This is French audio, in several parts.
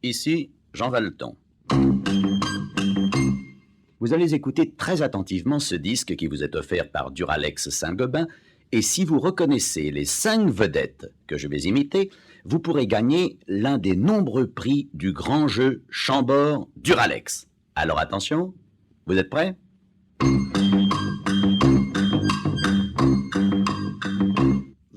Ici, Jean Valton. Vous allez écouter très attentivement ce disque qui vous est offert par Duralex Saint-Gobain, et si vous reconnaissez les 5 vedettes que je vais imiter, vous pourrez gagner l'un des nombreux prix du grand jeu Chambord Duralex. Alors attention, vous êtes prêts ?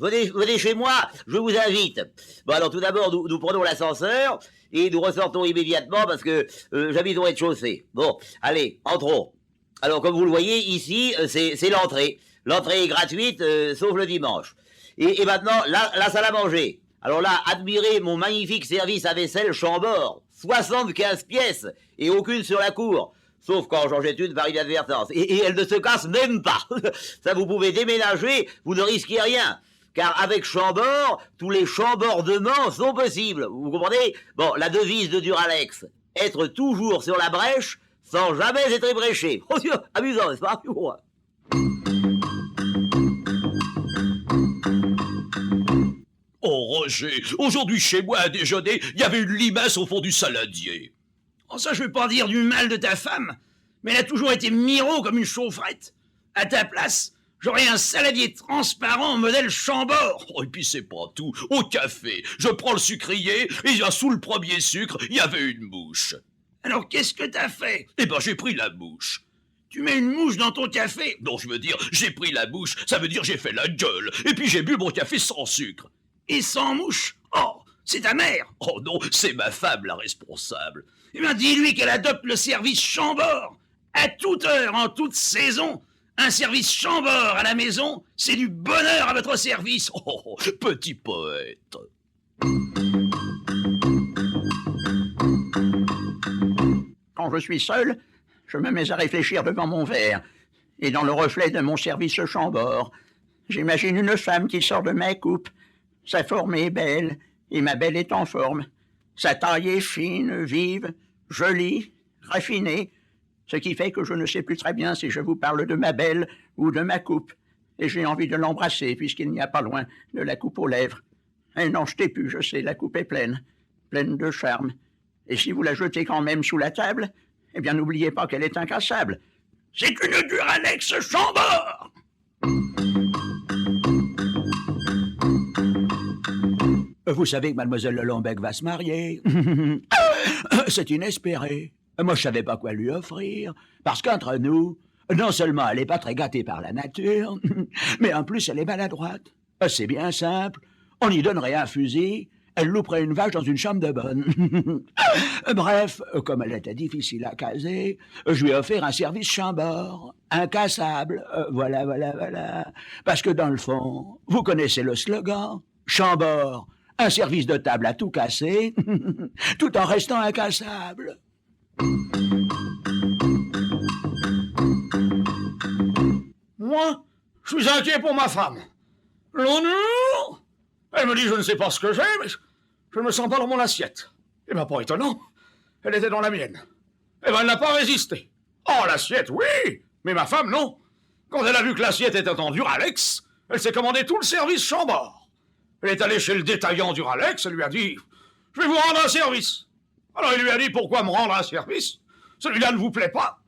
Venez chez moi, je vous invite. Bon alors tout d'abord, nous prenons l'ascenseur et nous ressortons immédiatement parce que j'habite au rez-de-chaussée. Bon, allez, entrons. Alors comme vous le voyez, ici, c'est l'entrée. L'entrée est gratuite, sauf le dimanche. Et maintenant, la salle à manger. Alors là, admirez mon magnifique service à vaisselle Chambord. 75 pièces et aucune sur la cour. Sauf quand j'en jette une par inadvertance. Et elle ne se casse même pas. Ça, vous pouvez déménager, vous ne risquez rien. Car avec Chambord, tous les chambordements sont possibles. Vous comprenez? Bon, la devise de Duralex, être toujours sur la brèche sans jamais être ébréché. Oh Dieu, amusant, n'est-ce pas? Oh Roger, aujourd'hui chez moi à déjeuner, il y avait une limace au fond du saladier. Oh ça, je veux pas dire du mal de ta femme, mais elle a toujours été miro comme une chaufferette. À ta place, j'aurais un saladier transparent modèle Chambord. Oh, et puis c'est pas tout. Au café, je prends le sucrier et sous le premier sucre, il y avait une mouche. Alors qu'est-ce que t'as fait? Eh ben j'ai pris la mouche. Tu mets une mouche dans ton café? Non, je veux dire, j'ai pris la mouche, ça veut dire j'ai fait la gueule. Et puis j'ai bu mon café sans sucre. Et sans mouche? Oh, c'est ta mère. Oh non, c'est ma femme la responsable. Eh bien dis-lui qu'elle adopte le service Chambord. À toute heure, en toute saison. Un service Chambord à la maison, c'est du bonheur à votre service. Oh, petit poète. Quand je suis seul, je me mets à réfléchir devant mon verre. Et dans le reflet de mon service Chambord, j'imagine une femme qui sort de ma coupe. Sa forme est belle, et ma belle est en forme. Sa taille est fine, vive, jolie, raffinée. Ce qui fait que je ne sais plus très bien si je vous parle de ma belle ou de ma coupe. Et j'ai envie de l'embrasser, puisqu'il n'y a pas loin de la coupe aux lèvres. Eh non, je t'ai pu, je sais, la coupe est pleine, pleine de charme. Et si vous la jetez quand même sous la table, eh bien n'oubliez pas qu'elle est incassable. C'est une Duralex Chambord. Vous savez que mademoiselle Lelombec va se marier. C'est inespéré. Moi, je savais pas quoi lui offrir, parce qu'entre nous, non seulement elle est pas très gâtée par la nature, mais en plus elle est maladroite. C'est bien simple, on y donnerait un fusil, elle louperait une vache dans une chambre de bonne. Bref, comme elle était difficile à caser, je lui ai offert un service Chambord, incassable, voilà. Parce que dans le fond, vous connaissez le slogan, Chambord, un service de table à tout casser, tout en restant incassable. Moi, je suis inquiet pour ma femme. Non. Elle me dit je ne sais pas ce que j'ai, mais je ne me sens pas dans mon assiette. Eh bien, pas étonnant. Elle était dans la mienne. Eh bien, elle n'a pas résisté. Oh, l'assiette, oui, mais ma femme, non. Quand elle a vu que l'assiette était en Duralex, elle s'est commandé tout le service Chambord. Elle est allée chez le détaillant Duralex, elle lui a dit « Je vais vous rendre un service ». Alors il lui a dit « Pourquoi me rendre un service? Celui-là ne vous plaît pas ?»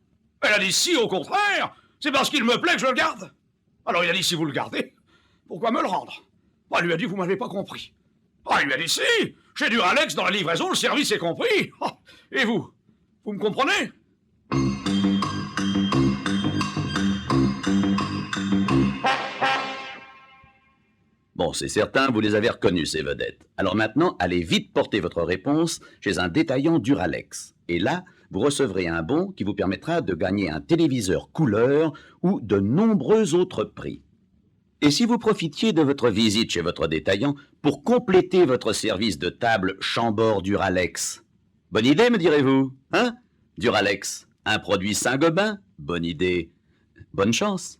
Elle a dit « Si, au contraire, c'est parce qu'il me plaît que je le garde. » Alors il a dit « Si vous le gardez, pourquoi me le rendre ?» Elle lui a dit « Vous m'avez pas compris. » Il lui a dit « Si, chez Duralex, dans la livraison, le service est compris. Et vous me comprenez ?» Bon, c'est certain, vous les avez reconnus, ces vedettes. Alors maintenant, allez vite porter votre réponse chez un détaillant Duralex. Et là, vous recevrez un bon qui vous permettra de gagner un téléviseur couleur ou de nombreux autres prix. Et si vous profitiez de votre visite chez votre détaillant pour compléter votre service de table Chambord Duralex? Bonne idée, me direz-vous, hein? Duralex, un produit Saint-Gobain? Bonne idée. Bonne chance.